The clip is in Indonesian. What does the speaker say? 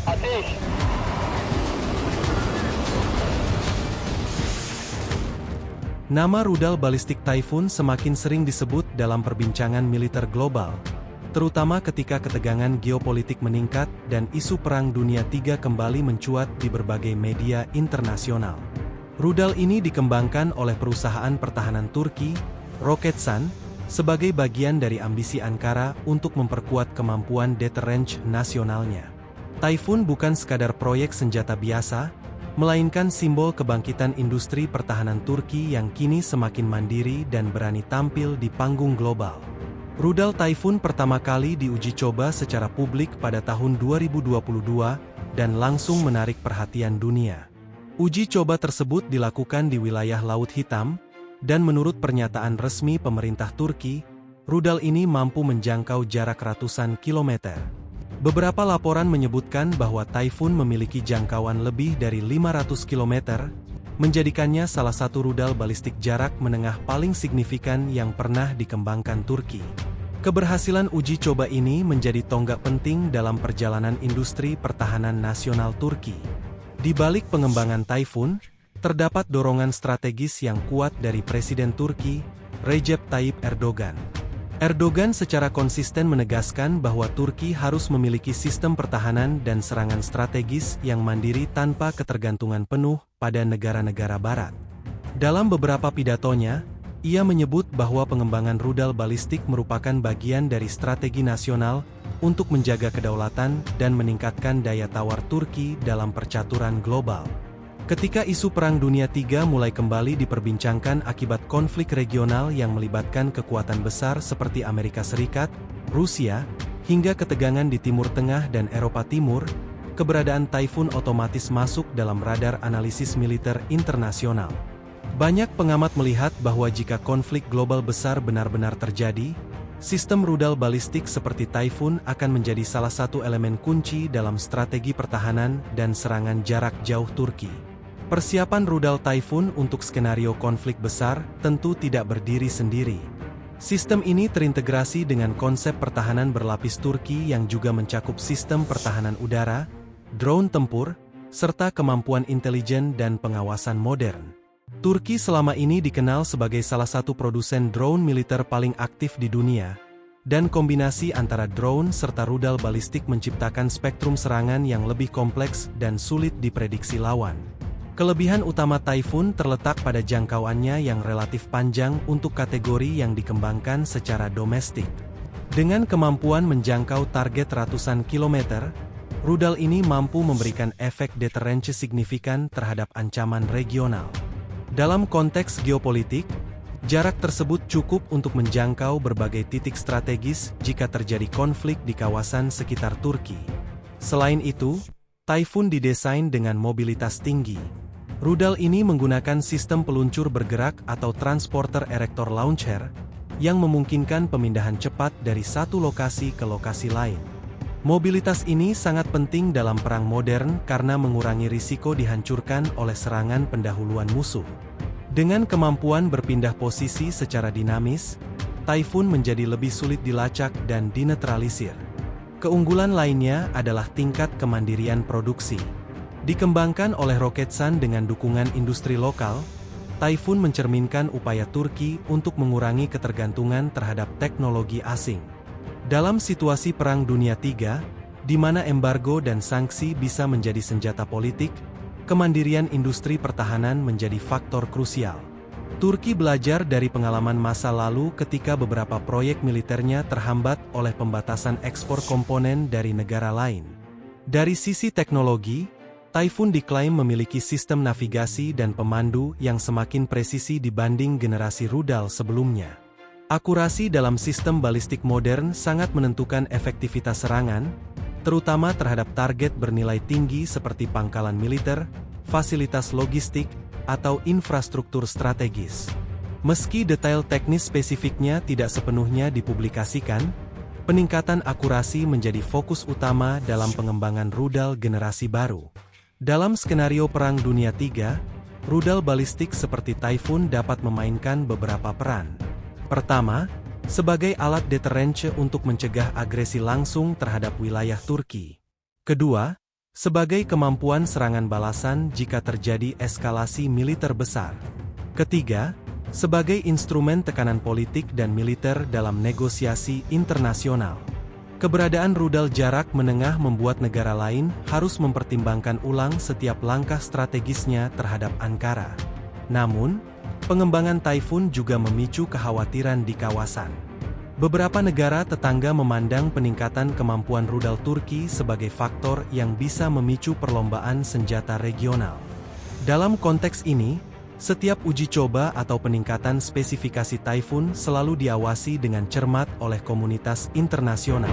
Ateş! Nama rudal balistik Typhoon semakin sering disebut dalam perbincangan militer global, terutama ketika ketegangan geopolitik meningkat dan isu Perang Dunia III kembali mencuat di berbagai media internasional. Rudal ini dikembangkan oleh perusahaan pertahanan Turki, Roketsan, sebagai bagian dari ambisi Ankara untuk memperkuat kemampuan deterrence nasionalnya. Typhoon bukan sekadar proyek senjata biasa, melainkan simbol kebangkitan industri pertahanan Turki yang kini semakin mandiri dan berani tampil di panggung global. Rudal Typhoon pertama kali diuji coba secara publik pada tahun 2022 dan langsung menarik perhatian dunia. Uji coba tersebut dilakukan di wilayah Laut Hitam, dan menurut pernyataan resmi pemerintah Turki, rudal ini mampu menjangkau jarak ratusan kilometer. Beberapa laporan menyebutkan bahwa Typhoon memiliki jangkauan lebih dari 500 km, menjadikannya salah satu rudal balistik jarak menengah paling signifikan yang pernah dikembangkan Turki. Keberhasilan uji coba ini menjadi tonggak penting dalam perjalanan industri pertahanan nasional Turki. Di balik pengembangan Typhoon, terdapat dorongan strategis yang kuat dari Presiden Turki, Recep Tayyip Erdogan. Erdogan secara konsisten menegaskan bahwa Turki harus memiliki sistem pertahanan dan serangan strategis yang mandiri tanpa ketergantungan penuh pada negara-negara barat. Dalam beberapa pidatonya, ia menyebut bahwa pengembangan rudal balistik merupakan bagian dari strategi nasional untuk menjaga kedaulatan dan meningkatkan daya tawar Turki dalam percaturan global. Ketika isu Perang Dunia III mulai kembali diperbincangkan akibat konflik regional yang melibatkan kekuatan besar seperti Amerika Serikat, Rusia, hingga ketegangan di Timur Tengah dan Eropa Timur, keberadaan Typhoon otomatis masuk dalam radar analisis militer internasional. Banyak pengamat melihat bahwa jika konflik global besar benar-benar terjadi, sistem rudal balistik seperti Typhoon akan menjadi salah satu elemen kunci dalam strategi pertahanan dan serangan jarak jauh Turki. Persiapan rudal Typhoon untuk skenario konflik besar tentu tidak berdiri sendiri. Sistem ini terintegrasi dengan konsep pertahanan berlapis Turki yang juga mencakup sistem pertahanan udara, drone tempur, serta kemampuan intelijen dan pengawasan modern. Turki selama ini dikenal sebagai salah satu produsen drone militer paling aktif di dunia, dan kombinasi antara drone serta rudal balistik menciptakan spektrum serangan yang lebih kompleks dan sulit diprediksi lawan. Kelebihan utama Typhoon terletak pada jangkauannya yang relatif panjang untuk kategori yang dikembangkan secara domestik. Dengan kemampuan menjangkau target ratusan kilometer, rudal ini mampu memberikan efek deterrence signifikan terhadap ancaman regional. Dalam konteks geopolitik, jarak tersebut cukup untuk menjangkau berbagai titik strategis jika terjadi konflik di kawasan sekitar Turki. Selain itu, Typhoon didesain dengan mobilitas tinggi. Rudal ini menggunakan sistem peluncur bergerak atau transporter erector launcher, yang memungkinkan pemindahan cepat dari satu lokasi ke lokasi lain. Mobilitas ini sangat penting dalam perang modern karena mengurangi risiko dihancurkan oleh serangan pendahuluan musuh. Dengan kemampuan berpindah posisi secara dinamis, Typhoon menjadi lebih sulit dilacak dan dinetralisir. Keunggulan lainnya adalah tingkat kemandirian produksi. Dikembangkan oleh Roketsan dengan dukungan industri lokal, Typhoon mencerminkan upaya Turki untuk mengurangi ketergantungan terhadap teknologi asing. Dalam situasi Perang Dunia III, di mana embargo dan sanksi bisa menjadi senjata politik, kemandirian industri pertahanan menjadi faktor krusial. Turki belajar dari pengalaman masa lalu ketika beberapa proyek militernya terhambat oleh pembatasan ekspor komponen dari negara lain. Dari sisi teknologi, Typhoon diklaim memiliki sistem navigasi dan pemandu yang semakin presisi dibanding generasi rudal sebelumnya. Akurasi dalam sistem balistik modern sangat menentukan efektivitas serangan, terutama terhadap target bernilai tinggi seperti pangkalan militer, fasilitas logistik, atau infrastruktur strategis. Meski detail teknis spesifiknya tidak sepenuhnya dipublikasikan, peningkatan akurasi menjadi fokus utama dalam pengembangan rudal generasi baru. Dalam skenario Perang Dunia III, rudal balistik seperti Typhoon dapat memainkan beberapa peran. Pertama, sebagai alat deterrence untuk mencegah agresi langsung terhadap wilayah Turki. Kedua, sebagai kemampuan serangan balasan jika terjadi eskalasi militer besar. Ketiga, sebagai instrumen tekanan politik dan militer dalam negosiasi internasional. Keberadaan rudal jarak menengah membuat negara lain harus mempertimbangkan ulang setiap langkah strategisnya terhadap Ankara. Namun, pengembangan Typhoon juga memicu kekhawatiran di kawasan. Beberapa negara tetangga memandang peningkatan kemampuan rudal Turki sebagai faktor yang bisa memicu perlombaan senjata regional. Dalam konteks ini, setiap uji coba atau peningkatan spesifikasi Typhoon selalu diawasi dengan cermat oleh komunitas internasional.